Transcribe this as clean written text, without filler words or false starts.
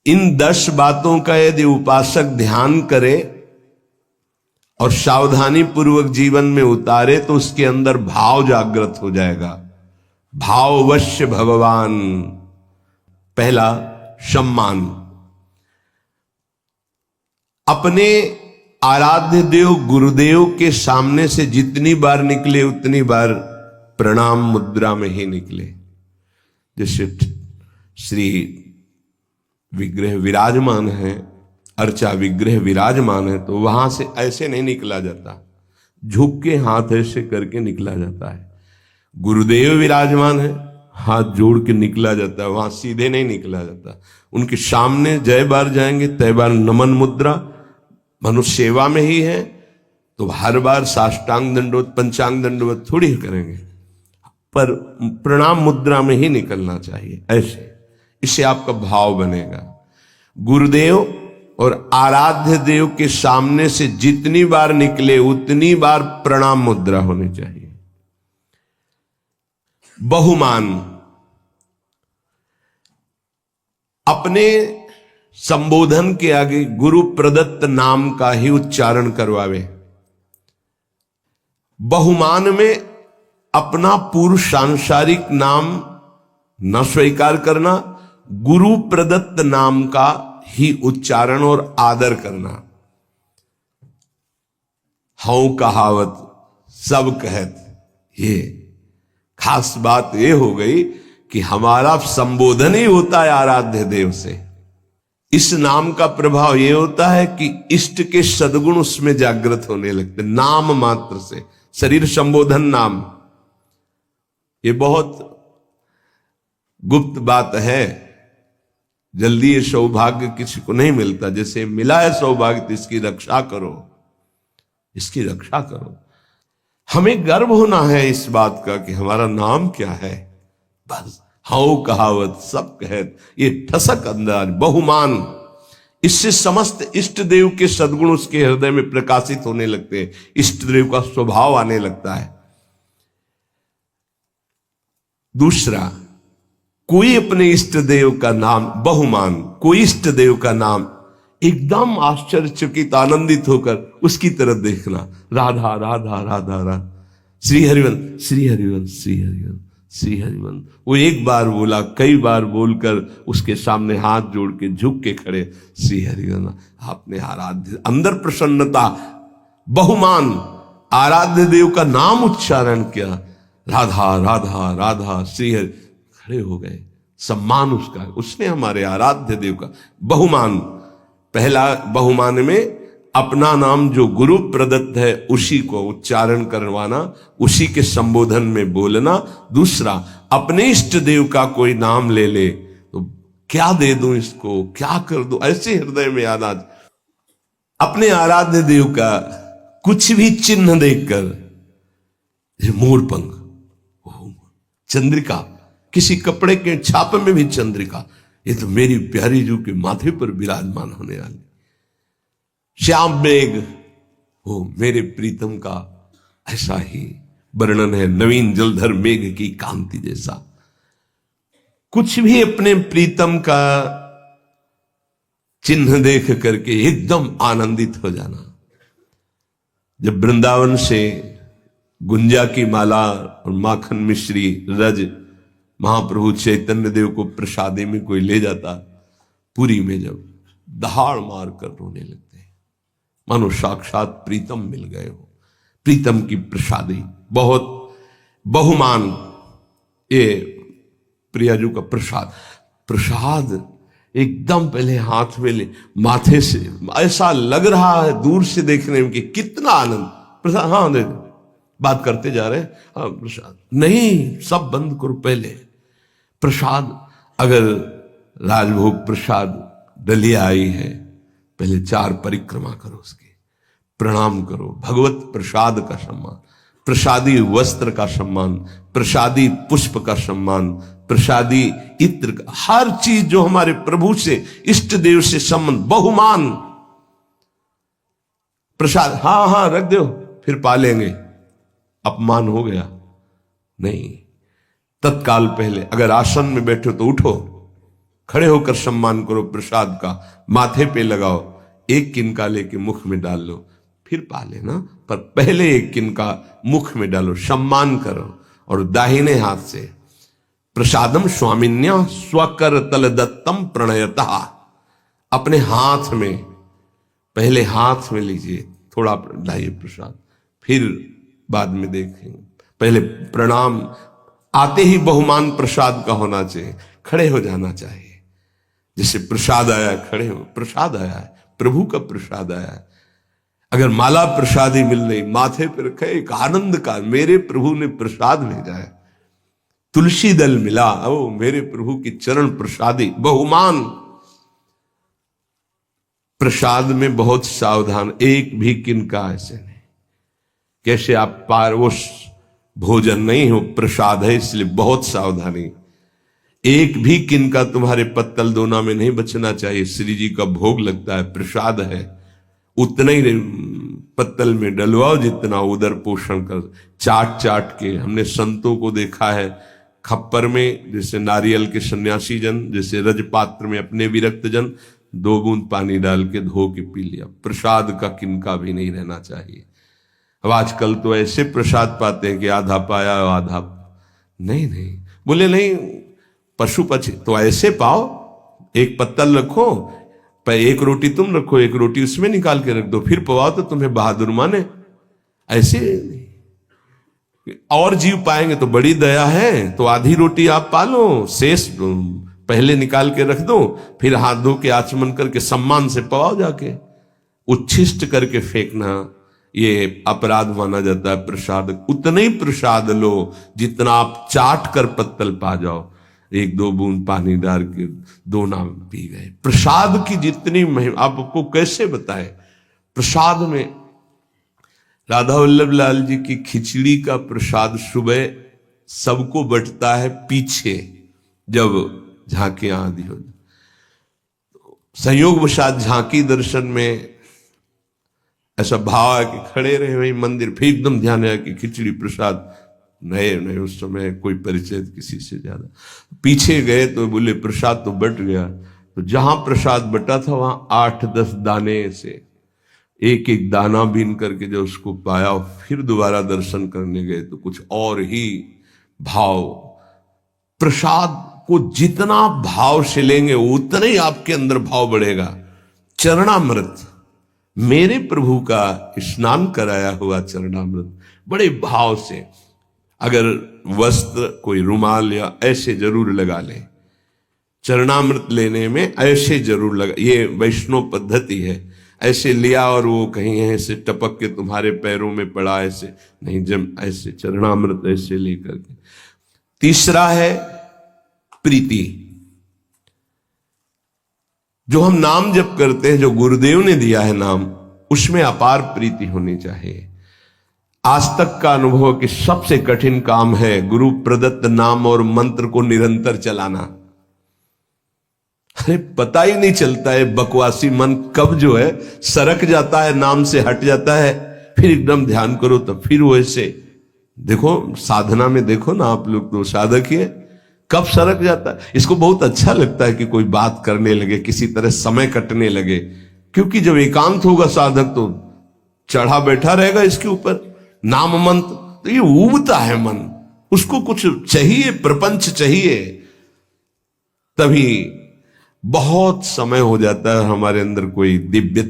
इन 10 बातों का यदि उपासक ध्यान करे और सावधानी पूर्वक जीवन में उतारे तो उसके अंदर भाव जागृत हो जाएगा। भाववश्य भगवान। पहला, सम्मान। अपने आराध्य देव गुरुदेव के सामने से जितनी बार निकले उतनी बार प्रणाम मुद्रा में ही निकले। जैसे श्री विग्रह विराजमान है, अर्चा विग्रह विराजमान है, तो वहां से ऐसे नहीं निकला जाता, झुक के हाथ ऐसे करके निकला जाता है। गुरुदेव विराजमान है, हाथ जोड़ के निकला जाता है, वहां सीधे नहीं निकला जाता। उनके सामने जय बार जाएंगे तय बार नमन मुद्रा, मनुष्य सेवा में ही है तो हर बार साष्टांग दंडवत पंचांग दंडवत थोड़ी करेंगे, पर प्रणाम मुद्रा में ही निकलना चाहिए ऐसे। इससे आपका भाव बनेगा। गुरुदेव और आराध्य देव के सामने से जितनी बार निकले उतनी बार प्रणाम मुद्रा होनी चाहिए। बहुमान। अपने संबोधन के आगे गुरु प्रदत्त नाम का ही उच्चारण करवावे। बहुमान में अपना पूर्व सांसारिक नाम न स्वीकार करना, गुरु प्रदत्त नाम का ही उच्चारण और आदर करना। हूं कहावत सब कहत, ये खास बात ये हो गई कि हमारा संबोधन ही होता है आराध्य देव से। इस नाम का प्रभाव यह होता है कि इष्ट के सद्गुण उसमें जागृत होने लगते, नाम मात्र से। शरीर संबोधन नाम, ये बहुत गुप्त बात है, जल्दी ये सौभाग्य किसी को नहीं मिलता। जैसे मिला है सौभाग्य तो इसकी रक्षा करो, इसकी रक्षा करो। हमें गर्व होना है इस बात का कि हमारा नाम क्या है। बस हाउ कहावत सब कहत, ये ठसक अंदाज बहुमान, इससे समस्त इष्ट देव के सद्गुण उसके हृदय में प्रकाशित होने लगते हैं, इष्ट देव का स्वभाव आने लगता है। दूसरा, कोई अपने इष्ट देव का नाम, बहुमान, कोई इष्ट देव का नाम एकदम आश्चर्यचकित आनंदित होकर उसकी तरफ देखना। राधा राधा राधा राधा, श्री हरिवंश श्री हरिवंश श्री हरिवंश श्री हरिवंश। वो एक बार बोला, कई बार बोलकर उसके सामने हाथ जोड़ के झुक के खड़े, श्री हरिवंश। आपने आराध्य, अंदर प्रसन्नता, बहुमान, आराध्य देव का नाम उच्चारण किया, राधा राधा राधा श्री हरि, खड़े हो गए। सम्मान उसका, उसने हमारे आराध्य देव का बहुमान। पहला बहुमान में अपना नाम जो गुरु प्रदत्त है उसी को उच्चारण करवाना, उसी के संबोधन में बोलना। दूसरा, अपने इष्ट देव का कोई नाम ले ले तो क्या दे दूं इसको, क्या कर दूं, ऐसे हृदय में आना। अपने आराध्य देव का कुछ भी चिन्ह देखकर, मोरपंख, चंद्रिका, किसी कपड़े के छाप में भी चंद्रिका, ये तो मेरी प्यारी जू के माथे पर विराजमान होने वाली। श्याम मेघ, हो मेरे प्रीतम का ऐसा ही वर्णन है, नवीन जलधर मेघ की कांति जैसा। कुछ भी अपने प्रीतम का चिन्ह देख करके एकदम आनंदित हो जाना। जब वृंदावन से गुंजा की माला और माखन मिश्री रज महाप्रभु चैतन्य देव को प्रसादे में कोई ले जाता, पुरी में जब दहाड़ मार कर रोने लगते, मानो साक्षात प्रीतम मिल गए हो। प्रीतम की प्रसादी बहुत बहुमान। ये प्रियाजू का प्रसाद, प्रसाद एकदम पहले हाथ में ले, माथे से ऐसा लग रहा है दूर से देखने में कि कितना आनंद। प्रसाद, हाँ दे, बात करते जा रहे हैं, हाँ प्रसाद नहीं, सब बंद करो। पहले प्रसाद, अगर राजभोग प्रसाद डलिया आई है, पहले 4 परिक्रमा करो, उसकी प्रणाम करो। भगवत प्रसाद का सम्मान, प्रसादी वस्त्र का सम्मान, प्रसादी पुष्प का सम्मान, प्रसादी इत्र का, हर चीज जो हमारे प्रभु से, इष्ट देव से संबंध, बहुमान। प्रसाद हाँ हाँ रख दो, फिर पालेंगे, अपमान हो गया नहीं। तत्काल पहले, अगर आसन में बैठो तो उठो, खड़े होकर सम्मान करो प्रसाद का, माथे पे लगाओ, एक किनका लेके मुख में डाल लो, फिर पा लेना, पर पहले एक किनका मुख में डालो, सम्मान करो। और दाहिने हाथ से प्रसादम स्वामिन्या स्वकर तल दत्तम प्रणयता, अपने हाथ में, पहले हाथ में लीजिए, थोड़ा लाइए प्रसाद, फिर बाद में देखेंगे। पहले प्रणाम, आते ही बहुमान प्रसाद का होना चाहिए, खड़े हो जाना चाहिए। जैसे प्रसाद आया, खड़े हो, प्रसाद आया है, प्रभु का प्रसाद आया है। अगर माला प्रसादी मिल रही, माथे पर रखे, एक आनंद का, मेरे प्रभु ने प्रसाद भेजा है, तुलसी दल मिला, ओ मेरे प्रभु की चरण प्रसादी, बहुमान। प्रसाद में बहुत सावधान, एक भी किनका ऐसे नहीं। कैसे आप पारवश भोजन नहीं हो, प्रसाद है, इसलिए बहुत सावधानी। एक भी किनका तुम्हारे पत्तल दोना में नहीं बचना चाहिए। श्री जी का भोग लगता है, प्रसाद है, उतना ही पत्तल में डलवाओ जितना उदर पोषण कर। चाट चाट के हमने संतों को देखा है, खप्पर में जैसे नारियल के सन्यासी जन, जैसे रजपात्र में अपने विरक्त जन, 2 बूंद पानी डाल के धो के पी लिया। प्रसाद का किनका भी नहीं रहना चाहिए। अब आजकल तो ऐसे प्रसाद पाते हैं कि आधा पाया आधा नहीं, बोले नहीं, पशु पक्षी तो ऐसे पाओ, एक पत्तल रखो, पर एक रोटी तुम रखो, एक रोटी उसमें निकाल के रख दो, फिर पवाओ तो तुम्हें बहादुर माने। ऐसे और जीव पाएंगे तो बड़ी दया है, तो आधी रोटी आप पालो, शेष पहले निकाल के रख दो, फिर हाथ धो के आचमन करके सम्मान से पवाओ जाके। उच्छिष्ट करके फेंकना ये अपराध माना जाता है। प्रसाद उतना ही प्रसाद लो जितना आप चाट कर पत्तल पा जाओ, 1-2 बूंद पानी डाल के दोना पी गए। प्रसाद की जितनी महिमा आपको कैसे बताएं। प्रसाद में राधा वल्लभ लाल जी की खिचड़ी का प्रसाद सुबह सबको बंटता है, पीछे जब झांकियां आदि हो। संयोगवशात झांकी दर्शन में ऐसा भाव है कि खड़े रहे वही मंदिर, फिर एकदम ध्यान आया कि खिचड़ी प्रसाद नए उस समय कोई परिचय किसी से ज्यादा। पीछे गए तो बोले प्रसाद तो बट गया, तो जहां प्रसाद बटा था वहां 8-10 दाने से एक एक दाना बीन करके जो उसको पाया, फिर दोबारा दर्शन करने गए तो कुछ और ही भाव। प्रसाद को जितना भाव से लेंगे उतना ही आपके अंदर भाव बढ़ेगा। चरणामृत, मेरे प्रभु का स्नान कराया हुआ चरणामृत बड़े भाव से, अगर वस्त्र कोई रुमाल या ऐसे जरूर लगा ले, चरणामृत लेने में ऐसे जरूर लगा, ये वैष्णव पद्धति है। ऐसे लिया और वो कहीं ऐसे टपक के तुम्हारे पैरों में पड़ा, ऐसे नहीं, जब ऐसे चरणामृत ऐसे लेकर के। तीसरा है प्रीति, जो हम नाम जप करते हैं, जो गुरुदेव ने दिया है नाम, उसमें अपार प्रीति होनी चाहिए। आज तक का अनुभव कि सबसे कठिन काम है गुरु प्रदत्त नाम और मंत्र को निरंतर चलाना। अरे पता ही नहीं चलता है, बकवासी मन कब जो है सरक जाता है, नाम से हट जाता है, फिर एकदम ध्यान करो तो फिर वो ऐसे देखो, साधना में देखो ना आप लोग, तो साधक ही है, कब सरक जाता है। इसको बहुत अच्छा लगता है कि कोई बात करने लगे, किसी तरह समय कटने लगे, क्योंकि जब एकांत होगा साधक तो चढ़ा बैठा रहेगा इसके ऊपर नाम मंत्र, तो ये ऊबता है मन, उसको कुछ चाहिए, प्रपंच चाहिए, तभी बहुत समय हो जाता है हमारे अंदर कोई दिव्यता